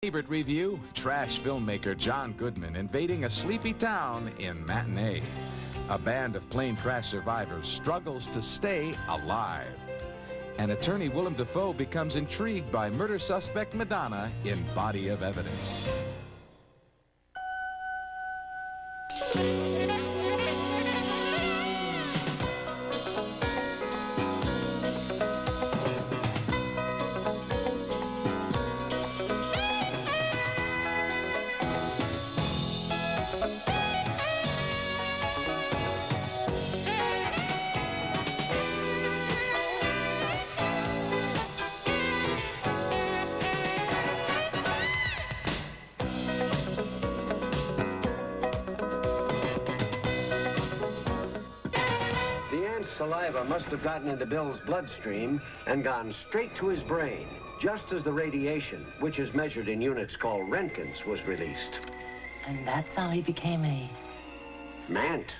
Ebert review, trash filmmaker John Goodman invading a sleepy town in Matinee. A band of plane crash survivors struggles to stay alive. And attorney Willem Dafoe becomes intrigued by murder suspect Madonna in Body of Evidence. Saliva must have gotten into Bill's bloodstream and gone straight to his brain, just as the radiation, which is measured in units called Roentgens, was released. And that's how he became a... Mant.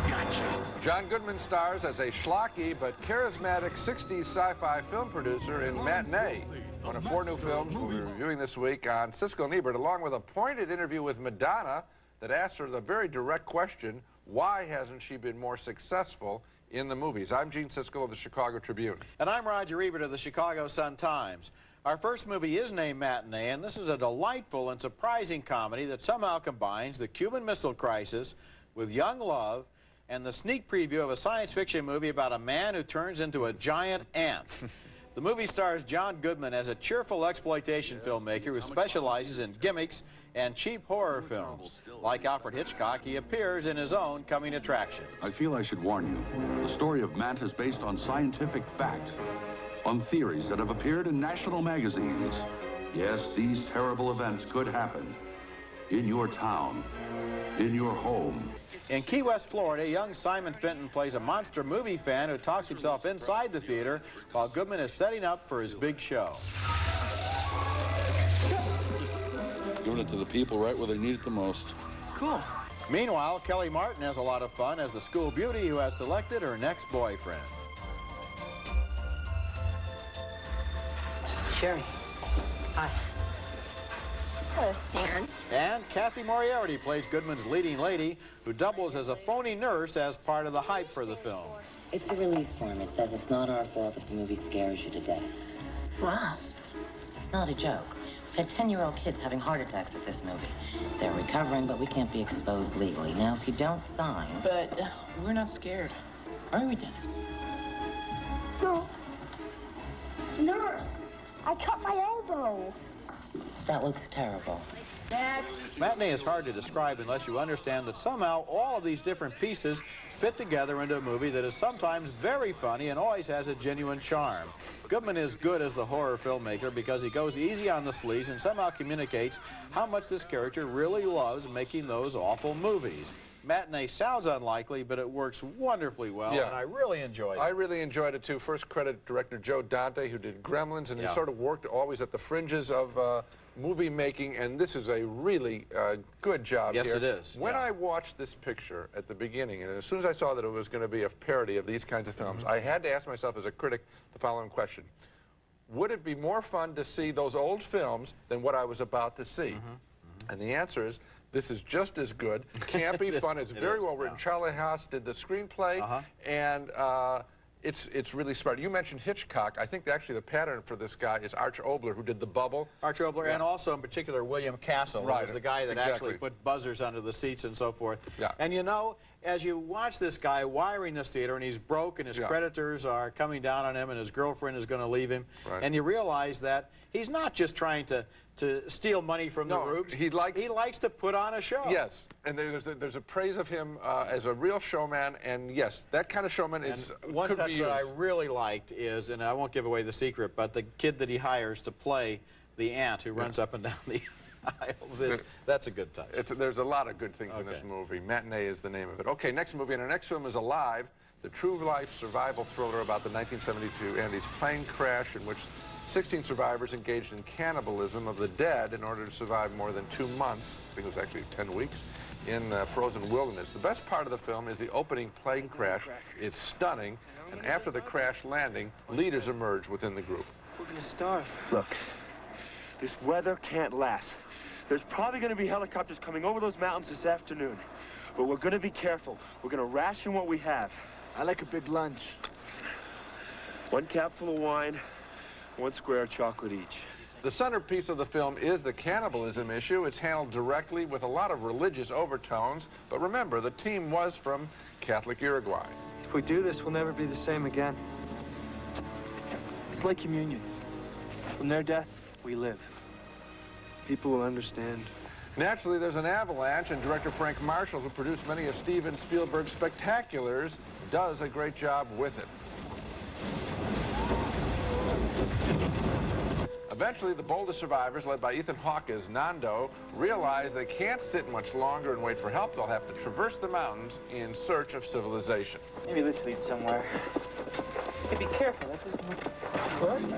Gotcha. John Goodman stars as a schlocky but charismatic 60s sci-fi film producer in Matinee, one of 4 new films we'll be reviewing this week on Siskel Ebert, along with a pointed interview with Madonna that asks her the very direct question, why hasn't she been more successful in the movies? I'm Gene Siskel of the Chicago Tribune. And I'm Roger Ebert of the Chicago Sun-Times. Our first movie is named Matinee, and this is a delightful and surprising comedy that somehow combines the Cuban Missile Crisis with young love and the sneak preview of a science fiction movie about a man who turns into a giant ant. The movie stars John Goodman as a cheerful exploitation filmmaker who specializes in gimmicks and cheap horror films. Like Alfred Hitchcock, he appears in his own coming attraction. I feel I should warn you. The story of Mant is based on scientific fact, on theories that have appeared in national magazines. Yes, these terrible events could happen in your town, in your home. In Key West, Florida, young Simon Fenton plays a monster movie fan who talks himself inside the theater while Goodman is setting up for his big show. Giving it to the people right where they need it the most. Cool. Meanwhile, Kelly Martin has a lot of fun as the school beauty who has selected her next boyfriend. Sherry. Hi. Hello, Stan. And Kathy Moriarty plays Goodman's leading lady, who doubles as a phony nurse as part of the hype for the film. It's a release form. It says it's not our fault if the movie scares you to death. Wow. It's not a joke. We've had 10-year-old kids having heart attacks at this movie. They're recovering, but we can't be exposed legally. Now, if you don't sign... But we're not scared. Are we, Dennis? No. Nurse, I cut my elbow. That looks terrible. Next. Matinee is hard to describe unless you understand that somehow all of these different pieces fit together into a movie that is sometimes very funny and always has a genuine charm. Goodman is good as the horror filmmaker because he goes easy on the sleaze and somehow communicates how much this character really loves making those awful movies. Matinee sounds unlikely, but it works wonderfully well, and I really enjoyed it. I really enjoyed it, too. First credit director Joe Dante, who did Gremlins, and he sort of worked always at the fringes of movie making, and this is a really good job here. Yes, it is. When I watched this picture at the beginning, and as soon as I saw that it was going to be a parody of these kinds of films, I had to ask myself as a critic the following question. Would it be more fun to see those old films than what I was about to see? And the answer is, this is just as good, campy, fun. It's very well written. Charlie Haas did the screenplay, and it's really smart. You mentioned Hitchcock. I think actually the pattern for this guy is Arch Oboler, who did The Bubble. Arch Oboler, and also in particular William Castle, who was the guy that actually put buzzers under the seats and so forth. And you know, as you watch this guy wiring this theater, and he's broke, and his creditors are coming down on him, and his girlfriend is going to leave him, and you realize that he's not just trying to steal money from the rubes. He likes to put on a show. Yes, and there's a praise of him as a real showman, and yes, that kind of showman is one touch that I really liked is, and I won't give away the secret, but the kid that he hires to play the ant who runs up and down the aisles, that's a good touch. There's a lot of good things in this movie. Matinee is the name of it. Okay, next movie, and our next film is Alive, the true-life survival thriller about the 1972 Andes plane crash in which 16 survivors engaged in cannibalism of the dead in order to survive more than 2 months, I think it was actually 10 weeks, in frozen wilderness. The best part of the film is the opening plane crash. It's stunning, and after the crash landing, leaders emerge within the group. We're gonna starve. Look, this weather can't last. There's probably gonna be helicopters coming over those mountains this afternoon. But we're gonna be careful. We're gonna ration what we have. I like a big lunch. 1 capful of wine, 1 square of chocolate each. The centerpiece of the film is the cannibalism issue. It's handled directly with a lot of religious overtones. But remember, the team was from Catholic Uruguay. If we do this, we'll never be the same again. It's like communion. From their death, we live. People will understand. Naturally, there's an avalanche, and director Frank Marshall, who produced many of Steven Spielberg's spectaculars, does a great job with it. Eventually, the boldest survivors, led by Ethan Hawke as Nando, realize they can't sit much longer and wait for help. They'll have to traverse the mountains in search of civilization. Maybe this leads somewhere. Hey, be careful. That doesn't look good.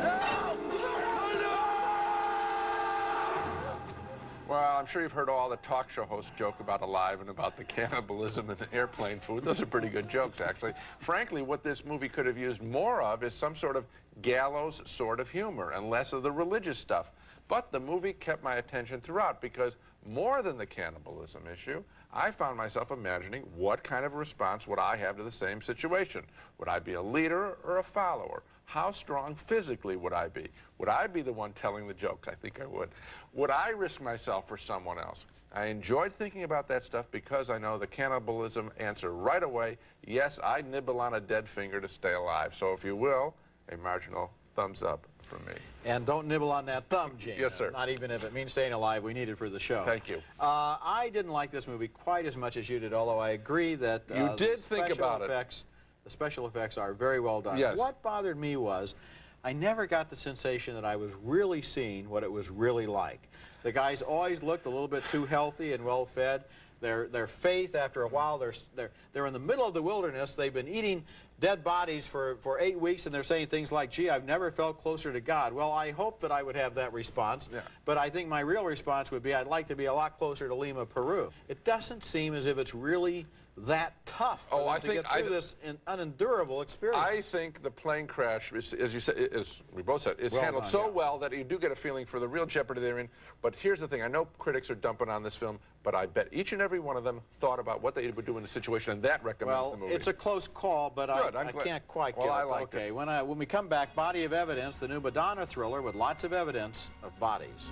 Well, I'm sure you've heard all the talk show hosts joke about Alive and about the cannibalism and the airplane food. Those are pretty good jokes, actually. Frankly, what this movie could have used more of is some sort of gallows sort of humor and less of the religious stuff. But the movie kept my attention throughout because more than the cannibalism issue, I found myself imagining what kind of response would I have to the same situation. Would I be a leader or a follower? How strong physically would I be? Would I be the one telling the jokes? I think I would. Would I risk myself for someone else? I enjoyed thinking about that stuff because I know the cannibalism answer right away. Yes, I'd nibble on a dead finger to stay alive. So if you will, a marginal thumbs up from me. And don't nibble on that thumb, Gene. Yes, sir. Not even if it means staying alive. We need it for the show. Thank you. I didn't like this movie quite as much as you did, although I agree that you did think about it. The special effects are very well done. Yes. What bothered me was I never got the sensation that I was really seeing what it was really like. The guys always looked a little bit too healthy and well-fed. Their faith, after a while, they're in the middle of the wilderness. They've been eating dead bodies for 8 weeks, and they're saying things like, gee, I've never felt closer to God. Well, I hope that I would have that response, but I think my real response would be I'd like to be a lot closer to Lima, Peru. It doesn't seem as if it's really that tough for them to get through this unendurable experience. I think the plane crash, as you said, as we both said, is handled so well that you do get a feeling for the real jeopardy they're in. But here's the thing. I know critics are dumping on this film, but I bet each and every one of them thought about what they would do in the situation, and that recommends the movie. Well, it's a close call, but I can't quite get it. I liked it. When we come back, Body of Evidence, the new Madonna thriller with lots of evidence of bodies.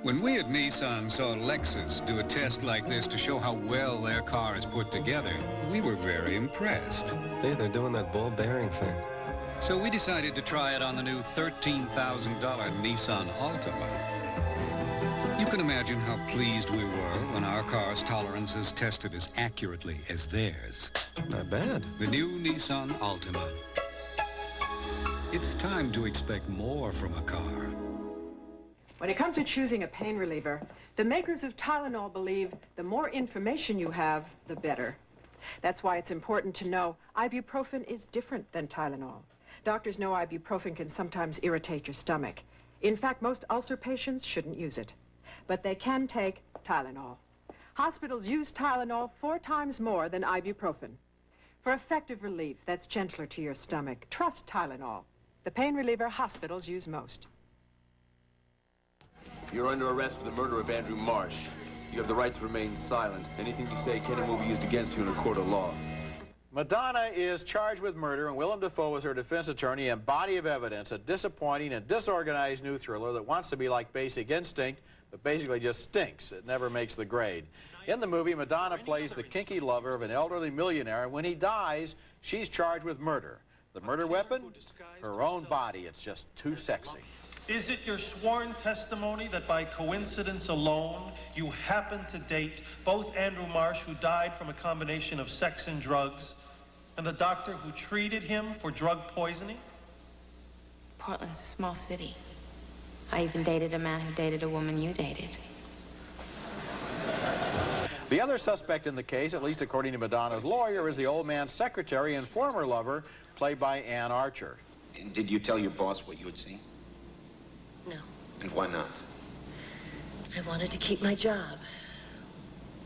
When we at Nissan saw Lexus do a test like this to show how well their car is put together, we were very impressed. Hey, they're doing that ball bearing thing. So we decided to try it on the new $13,000 Nissan Altima. You can imagine how pleased we were when our car's tolerances tested as accurately as theirs. Not bad. The new Nissan Altima. It's time to expect more from a car. When it comes to choosing a pain reliever, the makers of Tylenol believe the more information you have, the better. That's why it's important to know ibuprofen is different than Tylenol. Doctors know ibuprofen can sometimes irritate your stomach. In fact, most ulcer patients shouldn't use it. But they can take Tylenol. Hospitals use Tylenol 4 times more than ibuprofen. For effective relief that's gentler to your stomach, trust Tylenol, the pain reliever hospitals use most. You're under arrest for the murder of Andrew Marsh. You have the right to remain silent. Anything you say can and will be used against you in a court of law. Madonna is charged with murder, and Willem Dafoe is her defense attorney, and Body of Evidence, a disappointing and disorganized new thriller that wants to be like Basic Instinct, but basically just stinks. It never makes the grade. In the movie, Madonna plays the kinky lover of an elderly millionaire, and when he dies, she's charged with murder. The murder weapon? Her own body. It's just too sexy. Is it your sworn testimony that by coincidence alone, you happened to date both Andrew Marsh, who died from a combination of sex and drugs, and the doctor who treated him for drug poisoning? Portland's a small city. I even dated a man who dated a woman you dated. The other suspect in the case, at least according to Madonna's lawyer, is the old man's secretary and former lover, played by Ann Archer. Did you tell your boss what you had seen? No. And why not? I wanted to keep my job.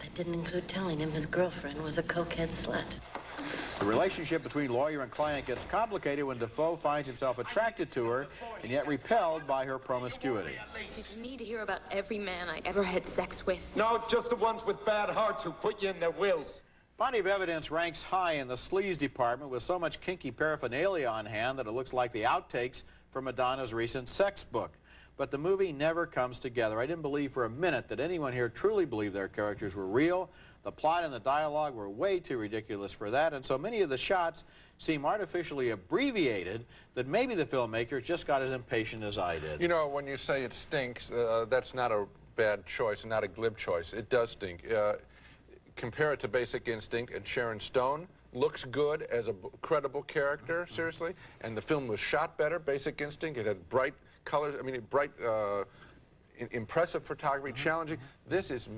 That didn't include telling him his girlfriend was a cokehead slut. The relationship between lawyer and client gets complicated when Defoe finds himself attracted to her and yet repelled by her promiscuity. Did you need to hear about every man I ever had sex with? No, just the ones with bad hearts who put you in their wills. Body of Evidence ranks high in the sleaze department with so much kinky paraphernalia on hand that it looks like the outtakes from Madonna's recent sex book. But the movie never comes together. I didn't believe for a minute that anyone here truly believed their characters were real. The plot and the dialogue were way too ridiculous for that, and so many of the shots seem artificially abbreviated that maybe the filmmakers just got as impatient as I did. You know, when you say it stinks, that's not a bad choice and not a glib choice. It does stink. Compare it to Basic Instinct, and Sharon Stone looks good as a credible character, seriously, and the film was shot better, Basic Instinct. It had bright colors, I mean, bright, impressive photography, challenging. This is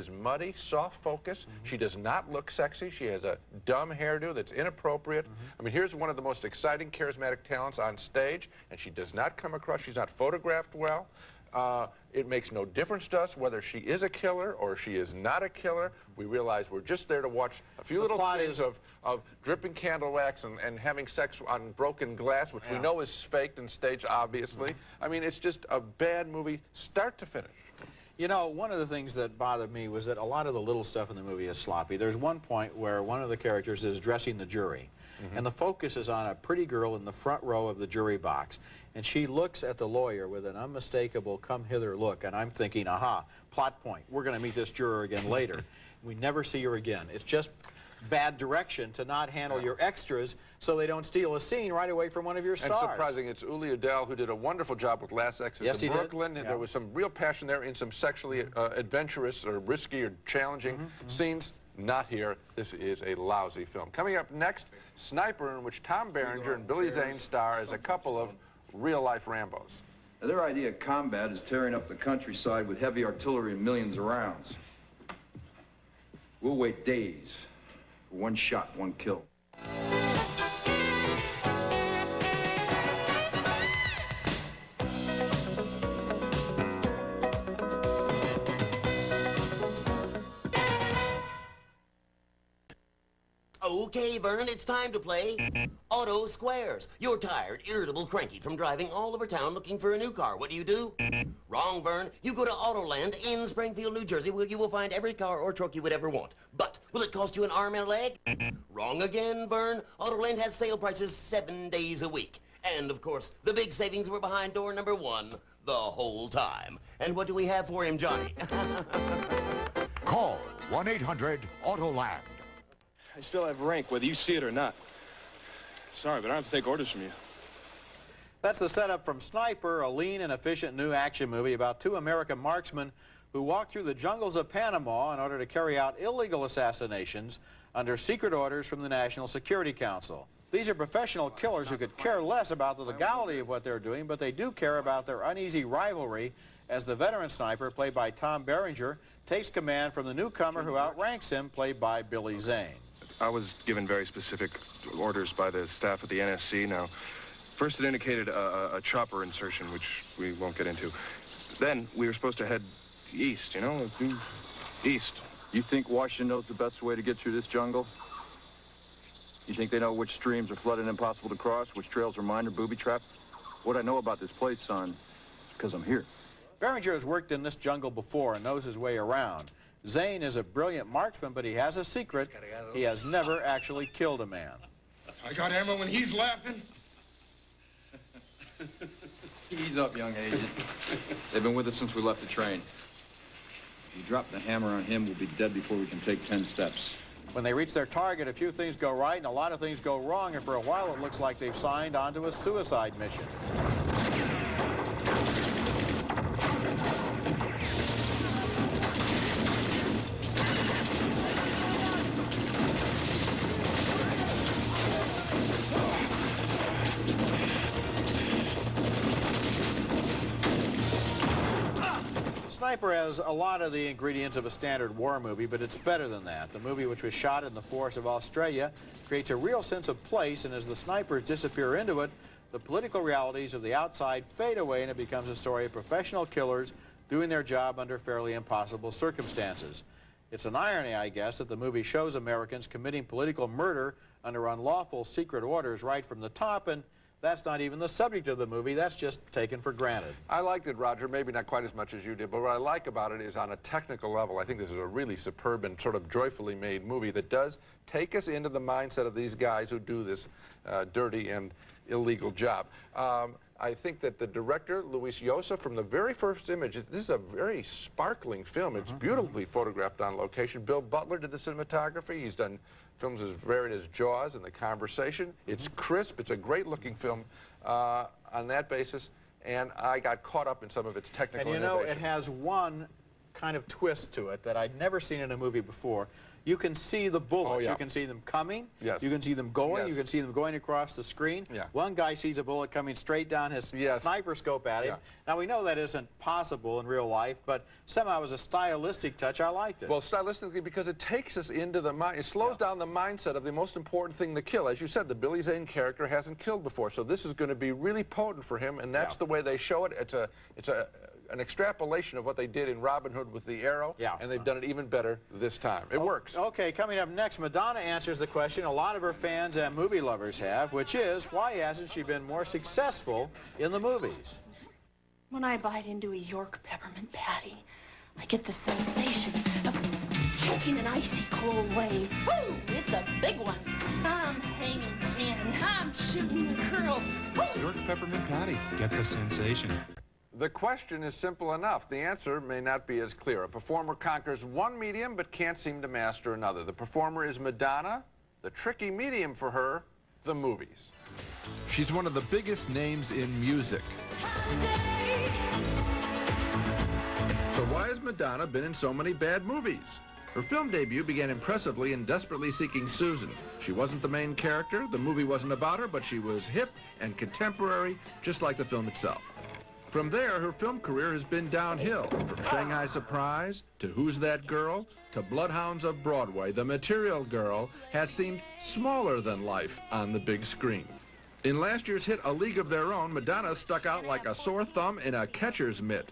muddy, soft focus. She does not look sexy. She has a dumb hairdo that's inappropriate. I mean, here's one of the most exciting, charismatic talents on stage, and she does not come across, she's not photographed well. It makes no difference to us whether she is a killer or she is not a killer. We realize we're just there to watch a few little scenes of dripping candle wax and having sex on broken glass, which we know is faked and staged, obviously. I mean, it's just a bad movie, start to finish. You know, one of the things that bothered me was that a lot of the little stuff in the movie is sloppy. There's one point where one of the characters is dressing the jury, and the focus is on a pretty girl in the front row of the jury box, and she looks at the lawyer with an unmistakable come-hither look, and I'm thinking, aha, plot point, we're going to meet this juror again later. We never see her again. It's just bad direction to not handle your extras so they don't steal a scene right away from one of your stars. And surprising, it's Uli Adele who did a wonderful job with Last Exit to Brooklyn. And there was some real passion there in some sexually adventurous or risky or challenging scenes. Not here. This is a lousy film. Coming up next, Sniper, in which Tom Berenger and Billy Zane star as a couple of real-life Rambos. Now, their idea of combat is tearing up the countryside with heavy artillery and millions of rounds. We'll wait days for one shot, one kill. Okay, Vern, it's time to play Auto Squares. You're tired, irritable, cranky from driving all over town looking for a new car. What do? Wrong, Vern. You go to Autoland in Springfield, New Jersey, where you will find every car or truck you would ever want. But will it cost you an arm and a leg? Wrong again, Vern. Autoland has sale prices 7 days a week. And, of course, the big savings were behind door number 1 the whole time. And what do we have for him, Johnny? Call 1-800-AUTOLAND. I still have rank, whether you see it or not. Sorry, but I have to take orders from you. That's the setup from Sniper, a lean and efficient new action movie about 2 American marksmen who walk through the jungles of Panama in order to carry out illegal assassinations under secret orders from the National Security Council. These are professional killers who could care less about the legality of what they're doing, but they do care about their uneasy rivalry as the veteran sniper, played by Tom Berenger, takes command from the newcomer who outranks him, played by Billy Zane. I was given very specific orders by the staff at the NSC. Now, first it indicated a chopper insertion, which we won't get into. Then we were supposed to head east, you know, east. You think Washington knows the best way to get through this jungle? You think they know which streams are flooded and impossible to cross, which trails are mined or booby-trapped? What I know about this place, son, is because I'm here. Berenger has worked in this jungle before and knows his way around. Zane is a brilliant marksman, but he has a secret. He has never actually killed a man. I got ammo when he's laughing. Ease up, young agent. They've been with us since we left the train. If you drop the hammer on him, we'll be dead before we can take 10 steps. When they reach their target, a few things go right and a lot of things go wrong, and for a while it looks like they've signed on to a suicide mission. Sniper has a lot of the ingredients of a standard war movie, but it's better than that. The movie, which was shot in the forests of Australia, creates a real sense of place, and as the snipers disappear into it, the political realities of the outside fade away, and it becomes a story of professional killers doing their job under fairly impossible circumstances. It's an irony, I guess, that the movie shows Americans committing political murder under unlawful secret orders right from the top, and that's not even the subject of the movie. That's just taken for granted. I liked it, Roger, maybe not quite as much as you did, but what I like about it is on a technical level, I think this is a really superb and sort of joyfully made movie that does take us into the mindset of these guys who do this dirty and illegal job. I think that the director, Luis Llosa, from the very first image, this is a very sparkling film. It's beautifully photographed on location. Bill Butler did the cinematography. He's done films as varied as Jaws and The Conversation. It's crisp. It's a great-looking film on that basis, and I got caught up in some of its technical innovation. And you know, it has one kind of twist to it that I'd never seen in a movie before. You can see the bullets. Oh, yeah. You can see them coming. Yes. You can see them going. Yes. You can see them going across the screen. Yeah. One guy sees a bullet coming straight down his sniper scope at him. Yeah. Now, we know that isn't possible in real life, but somehow as a stylistic touch, I liked it. Well, stylistically, because it takes us into the mind, it slows down the mindset of the most important thing to kill. As you said, the Billy Zane character hasn't killed before, so this is going to be really potent for him, and that's the way they show it. It's an extrapolation of what they did in Robin Hood with the arrow, and they've done it even better this time. It works. Okay, coming up next, Madonna answers the question a lot of her fans and movie lovers have, which is, why hasn't she been more successful in the movies? When I bite into a York peppermint patty, I get the sensation of catching an icy cold wave. Woo! It's a big one. I'm hanging ten. I'm shooting the curl. York peppermint patty. Get the sensation. The question is simple enough. The answer may not be as clear. A performer conquers one medium but can't seem to master another. The performer is Madonna. The tricky medium for her, the movies. She's one of the biggest names in music. So why has Madonna been in so many bad movies? Her film debut began impressively in Desperately Seeking Susan. She wasn't the main character, the movie wasn't about her, but she was hip and contemporary, just like the film itself. From there, her film career has been downhill, from Shanghai Surprise to Who's That Girl to Bloodhounds of Broadway. The Material Girl has seemed smaller than life on the big screen. In last year's hit A League of Their Own, Madonna stuck out like a sore thumb in a catcher's mitt.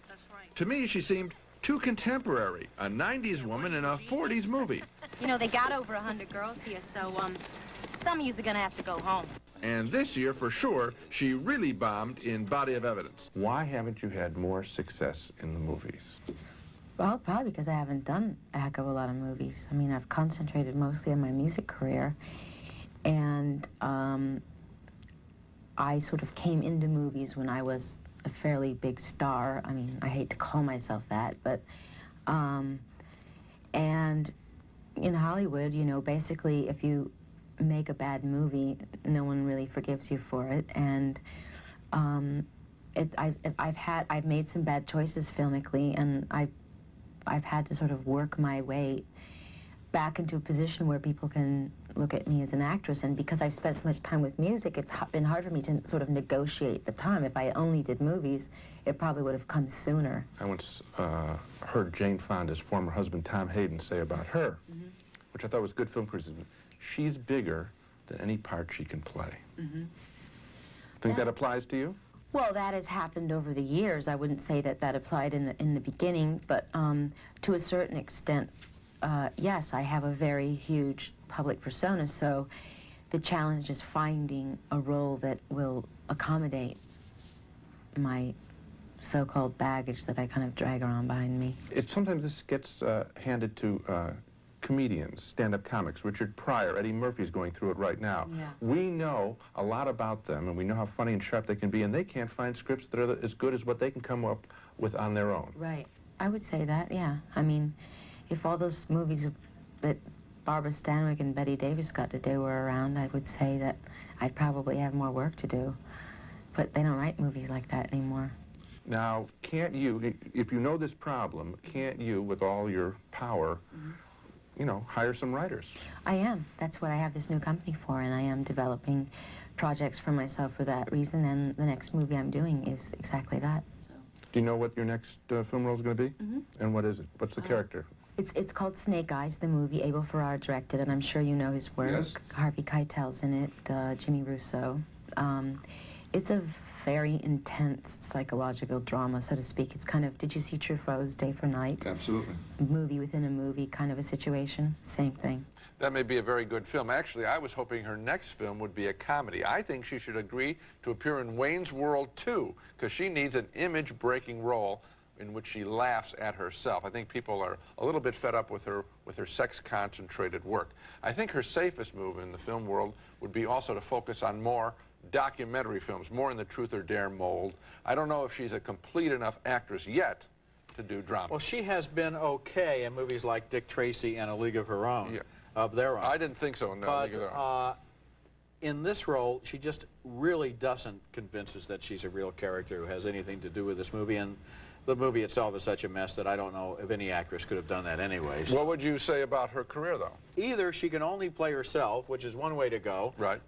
To me, she seemed too contemporary, a 90s woman in a 40s movie. You know, they got over 100 girls here, so some of you's are gonna have to go home. And this year, for sure, she really bombed in Body of Evidence. Why haven't you had more success in the movies? Well, probably because I haven't done a heck of a lot of movies. I mean, I've concentrated mostly on my music career, and I sort of came into movies when I was a fairly big star. I mean, I hate to call myself that, but, and in Hollywood, you know, basically if you make a bad movie, no one really forgives you for it, and I've made some bad choices filmically, and I've had to sort of work my way back into a position where people can look at me as an actress, and because I've spent so much time with music, it's been hard for me to sort of negotiate the time. If I only did movies, it probably would have come sooner. I once heard Jane Fonda's former husband, Tom Hayden, say about her, which I thought was good film criticism, she's bigger than any part she can play. Think that applies to you? Well, that has happened over the years. I wouldn't say that that applied in the beginning, but to a certain extent, yes, I have a very huge public persona, so the challenge is finding a role that will accommodate my so-called baggage that I kind of drag around behind me. Sometimes this gets handed to comedians, stand-up comics. Richard Pryor, Eddie Murphy's going through it right now. Yeah. We know a lot about them, and we know how funny and sharp they can be, and they can't find scripts that are as good as what they can come up with on their own. Right. I would say that, yeah. I mean, if all those movies that Barbara Stanwyck and Bette Davis got to do were around, I would say that I'd probably have more work to do. But they don't write movies like that anymore. Now, can't you, if you know this problem, can't you, with all your power, you know, hire some writers? I am. That's what I have this new company for, and I am developing projects for myself for that reason, and the next movie I'm doing is exactly that. Do you know what your next film role is going to be? And what is it? What's the character? It's called Snake Eyes, the movie. Abel Ferrara directed, and I'm sure you know his work. Yes. Harvey Keitel's in it, Jimmy Russo. It's a very intense psychological drama, so to speak. It's kind of, did you see Truffaut's Day for Night? Absolutely. Movie within a movie kind of a situation. Same thing. That may be a very good film. Actually, I was hoping her next film would be a comedy. I think she should agree to appear in Wayne's World 2, because she needs an image-breaking role in which she laughs at herself. I think people are a little bit fed up with her sex-concentrated work. I think her safest move in the film world would be also to focus on more documentary films, more in the Truth or Dare mold. I don't know if she's a complete enough actress yet to do drama. Well, she has been okay in movies like Dick Tracy and A League of Her Own, of their own. I didn't think so in A League of Their Own. In this role, she just really doesn't convince us that she's a real character who has anything to do with this movie, and the movie itself is such a mess that I don't know if any actress could have done that anyways. What would you say about her career, though? Either she can only play herself, which is one way to go, right?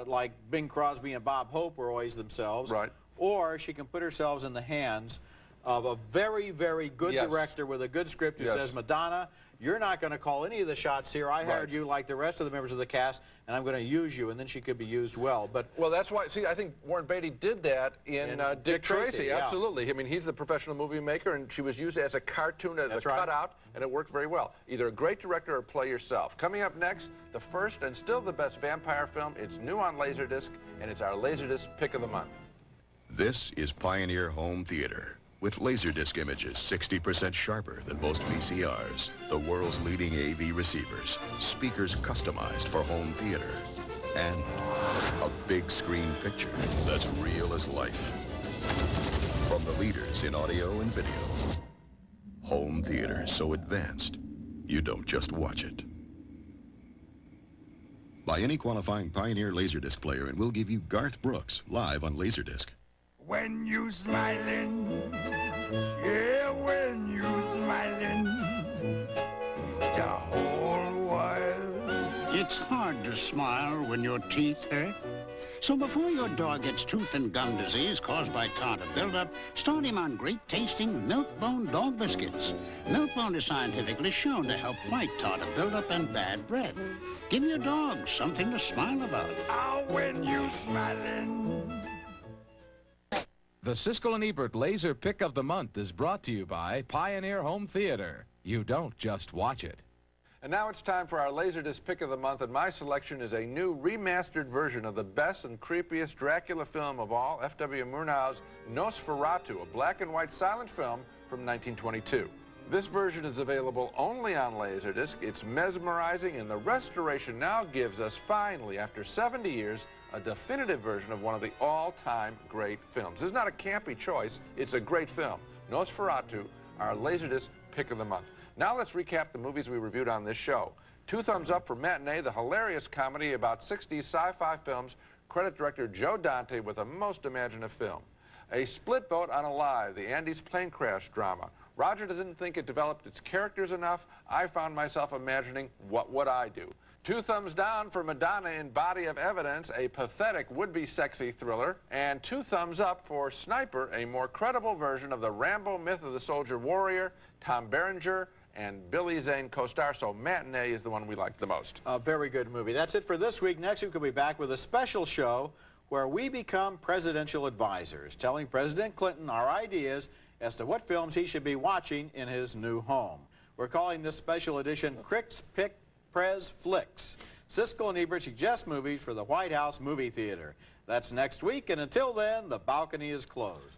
Like Bing Crosby and Bob Hope were always themselves, right? Or she can put herself in the hands of a very, very good director with a good script who says, Madonna, you're not going to call any of the shots here. I hired you like the rest of the members of the cast, and I'm going to use you, and then she could be used well. But well, that's why, see, I think Warren Beatty did that in Dick Tracy. Absolutely. I mean, he's the professional movie maker, and she was used as a cartoon, as a cutout, and it worked very well. Either a great director or play yourself. Coming up next, the first and still the best vampire film. It's new on Laserdisc, and it's our Laserdisc Pick of the Month. This is Pioneer Home Theater, with Laserdisc images 60% sharper than most VCRs, the world's leading AV receivers, speakers customized for home theater, and a big screen picture that's real as life. From the leaders in audio and video, home theater so advanced, you don't just watch it. Buy any qualifying Pioneer Laserdisc player and we'll give you Garth Brooks live on Laserdisc. When you smiling, yeah, when you smiling, the whole world. It's hard to smile when your teeth hurt. So before your dog gets tooth and gum disease caused by tartar buildup, start him on great-tasting Milk-Bone dog biscuits. Milk-Bone is scientifically shown to help fight tartar buildup and bad breath. Give your dog something to smile about. Oh, when you smiling. The Siskel and Ebert Laser Pick of the Month is brought to you by Pioneer Home Theater. You don't just watch it. And now it's time for our Laserdisc Pick of the Month, and my selection is a new remastered version of the best and creepiest Dracula film of all, F.W. Murnau's NOSFERATU, a black and white silent film from 1922. This version is available only on Laserdisc. It's mesmerizing, and the restoration now gives us, finally, after 70 years, a definitive version of one of the all-time great films. This is not a campy choice. It's a great film. NOSFERATU, our Laserdisc Pick of the Month. Now let's recap the movies we reviewed on this show. 2 thumbs up for Matinee, the hilarious comedy about 60s sci-fi films. Credit director Joe Dante with a most imaginative film. A Split Boat on Alive, the Andes plane crash drama. Roger didn't think it developed its characters enough. I found myself imagining, what would I do? 2 thumbs down for Madonna in Body of Evidence, a pathetic would-be sexy thriller. And 2 thumbs up for Sniper, a more credible version of the Rambo myth of the soldier warrior. Tom Berenger and Billy Zane co-star, so Matinee is the one we like the most. A very good movie. That's it for this week. Next week we'll be back with a special show where we become presidential advisors, telling President Clinton our ideas as to what films he should be watching in his new home. We're calling this special edition Crick's Pick Prez Flicks. Siskel and Ebert suggest movies for the White House Movie Theater. That's next week, and until then, the balcony is closed.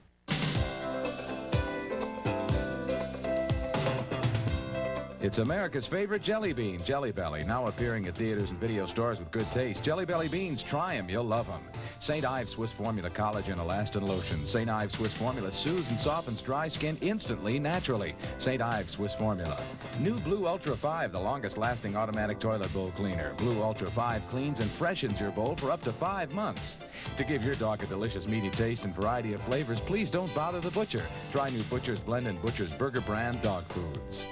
It's America's favorite jelly bean, Jelly Belly, now appearing at theaters and video stores with good taste. Jelly Belly beans, try them, you'll love them. St. Ives Swiss Formula Collagen Elastin Lotion. St. Ives Swiss Formula soothes and softens dry skin instantly, naturally. St. Ives Swiss Formula. New Blue Ultra 5, the longest-lasting automatic toilet bowl cleaner. Blue Ultra 5 cleans and freshens your bowl for up to 5 months. To give your dog a delicious meaty taste and variety of flavors, please don't bother the butcher. Try new Butcher's Blend and Butcher's Burger brand dog foods.